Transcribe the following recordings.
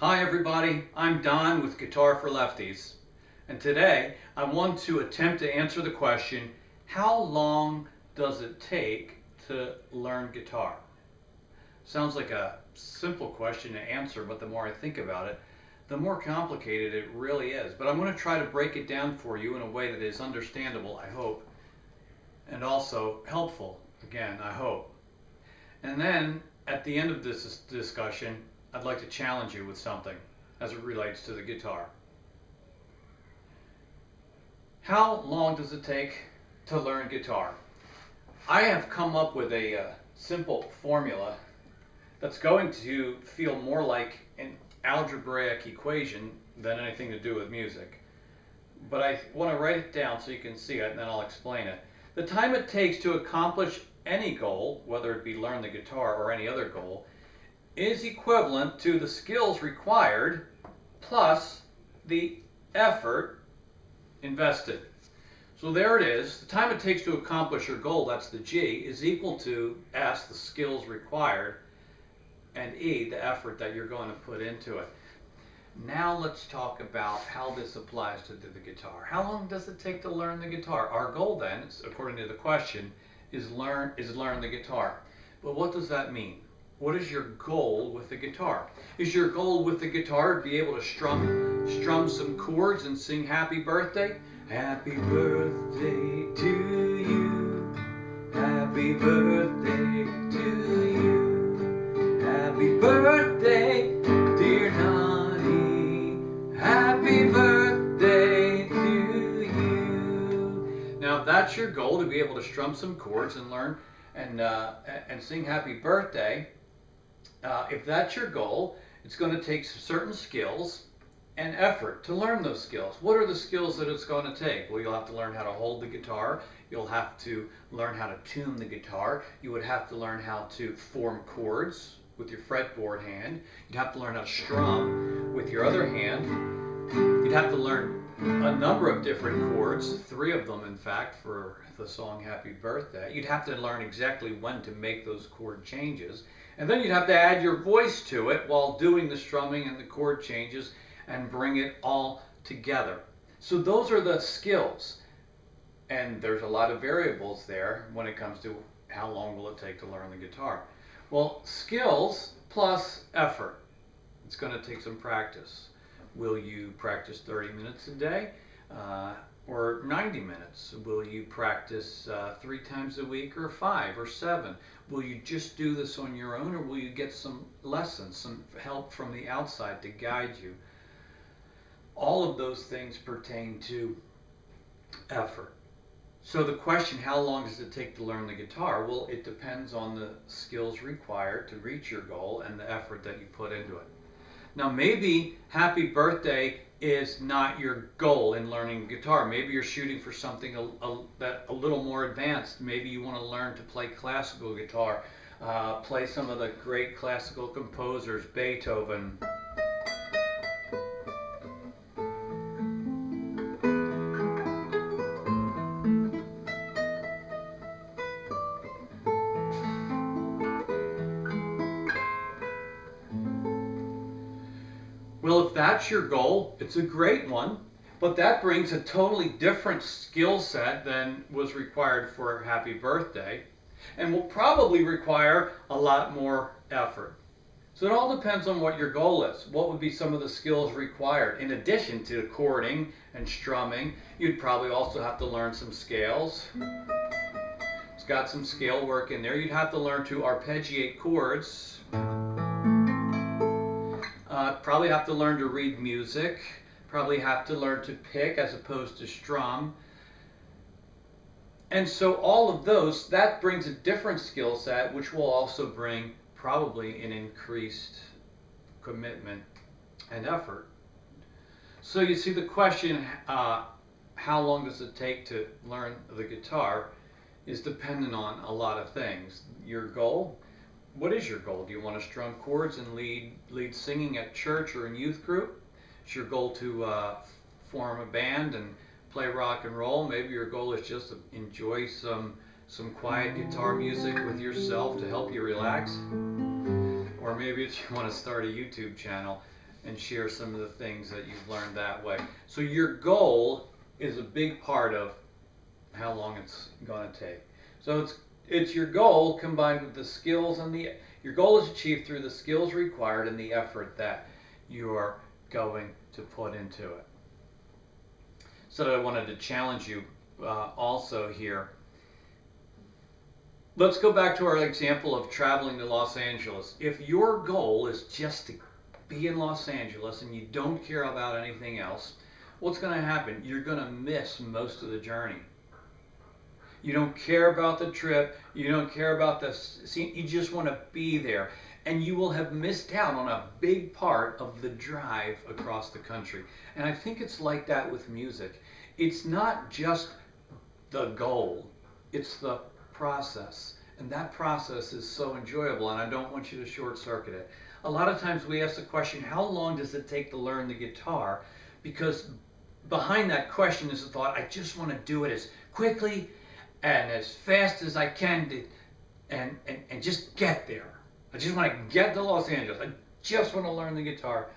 Hi everybody, I'm Don with Guitar for Lefties, and today I want to attempt to answer the question, how long does it take to learn guitar? Sounds like a simple question to answer, but the more I think about it, the more complicated it really is. But I'm going to try to break it down for you in a way that is understandable, I hope, and also helpful, again, I hope. And then at the end of this discussion, I'd like to challenge you with something as it relates to the guitar. How long does it take to learn guitar? I have come up with a simple formula that's going to feel more like an algebraic equation than anything to do with music. But I want to write it down so you can see it, and then I'll explain it. The time it takes to accomplish any goal, whether it be learn the guitar or any other goal, is equivalent to the skills required plus the effort invested. So there it is. The time it takes to accomplish your goal, that's the G, is equal to S, the skills required, and E, the effort that you're going to put into it. Now let's talk about how this applies to the guitar. How long does it take to learn the guitar? Our goal then, according to the question, is learn the guitar. But what does that mean? What is your goal with the guitar? Is your goal with the guitar to be able to strum some chords and sing happy birthday? Happy birthday to you. Happy birthday to you. Happy birthday, dear Nani. Happy birthday to you. Now, if that's your goal, to be able to strum some chords and learn and sing happy birthday, if that's your goal, it's going to take certain skills and effort to learn those skills. What are the skills that it's going to take? Well, you'll have to learn how to hold the guitar. You'll have to learn how to tune the guitar. You would have to learn how to form chords with your fretboard hand. You'd have to learn how to strum with your other hand. You'd have to learn a number of different chords, 3 of them in fact, for the song Happy Birthday. You'd have to learn exactly when to make those chord changes. And then you'd have to add your voice to it while doing the strumming and the chord changes and bring it all together. So those are the skills. And there's a lot of variables there when it comes to how long will it take to learn the guitar. Well, skills plus effort. It's going to take some practice. Will you practice 30 minutes a day or 90 minutes? Will you practice 3 times a week or 5 or 7? Will you just do this on your own, or will you get some lessons, some help from the outside to guide you? All of those things pertain to effort. So the question, how long does it take to learn the guitar? Well, it depends on the skills required to reach your goal and the effort that you put into it. Now, maybe happy birthday is not your goal in learning guitar. Maybe you're shooting for something a little more advanced. Maybe you want to learn to play classical guitar, play some of the great classical composers, Beethoven. Well, if that's your goal, it's a great one, but that brings a totally different skill set than was required for Happy Birthday, and will probably require a lot more effort. So it all depends on what your goal is. What would be some of the skills required? In addition to chording and strumming, you'd probably also have to learn some scales. It's got some scale work in there. You'd have to learn to arpeggiate chords. Probably have to learn to read music, probably have to learn to pick as opposed to strum. And so all of those, that brings a different skill set, which will also bring probably an increased commitment and effort. So you see, the question, how long does it take to learn the guitar, is dependent on a lot of things. Your goal. What is your goal? Do you want to strum chords and lead singing at church or in youth group? Is your goal to form a band and play rock and roll? Maybe your goal is just to enjoy some quiet guitar music with yourself to help you relax. Or maybe if you want to start a YouTube channel and share some of the things that you've learned that way. So your goal is a big part of how long it's going to take. So it's your goal combined with the skills and your goal is achieved through the skills required and the effort that you are going to put into it. So I wanted to challenge you also here. Let's go back to our example of traveling to Los Angeles. If your goal is just to be in Los Angeles and you don't care about anything else, what's going to happen? You're going to miss most of the journey. You don't care about the trip. You don't care about the scene. You just want to be there. And you will have missed out on a big part of the drive across the country. And I think it's like that with music. It's not just the goal. It's the process. And that process is so enjoyable, and I don't want you to short circuit it. A lot of times we ask the question, how long does it take to learn the guitar? Because behind that question is the thought, I just want to do it as quickly and as fast as I can and just get there. I just want to get to Los Angeles. I just want to learn the guitar.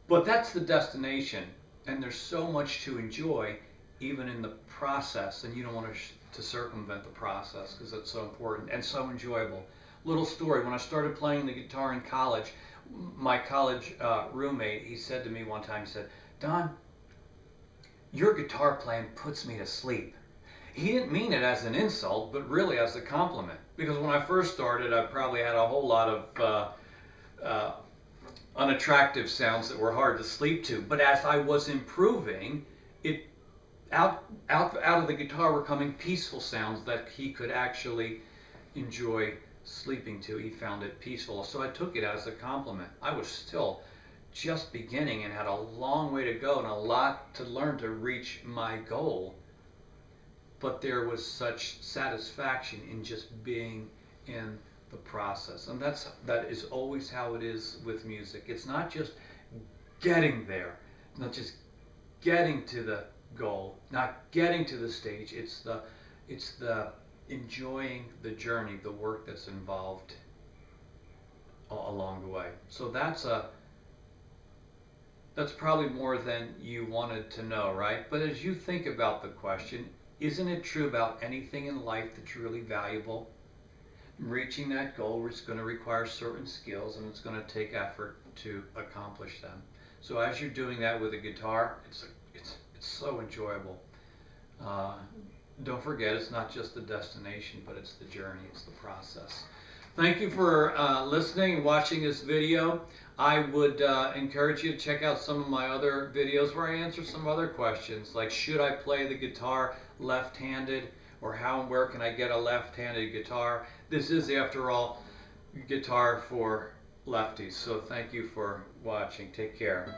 But that's the destination, and there's so much to enjoy even in the process, and you don't want to circumvent the process because it's so important and so enjoyable. Little story, when I started playing the guitar in college, my college roommate, he said to me one time, he said, "Don, your guitar playing puts me to sleep." He didn't mean it as an insult, but really as a compliment. Because when I first started, I probably had a whole lot of unattractive sounds that were hard to sleep to. But as I was improving, out of the guitar were coming peaceful sounds that he could actually enjoy sleeping to. He found it peaceful. So I took it as a compliment. I was still just beginning and had a long way to go and a lot to learn to reach my goal. But there was such satisfaction in just being in the process. And that is always how it is with music. It's not just getting there, not just getting to the goal, not getting to the stage. It's the enjoying the journey, the work that's involved along the way. So that's probably more than you wanted to know, right? But as you think about the question, isn't it true about anything in life that's really valuable? Reaching that goal is going to require certain skills, and it's going to take effort to accomplish them. So as you're doing that with a guitar, it's so enjoyable. Don't forget, it's not just the destination, but it's the journey, it's the process. Thank you for listening and watching this video. I would encourage you to check out some of my other videos where I answer some other questions, like should I play the guitar left-handed, or how and where can I get a left-handed guitar? This is, after all, guitar for lefties. So thank you for watching. Take care.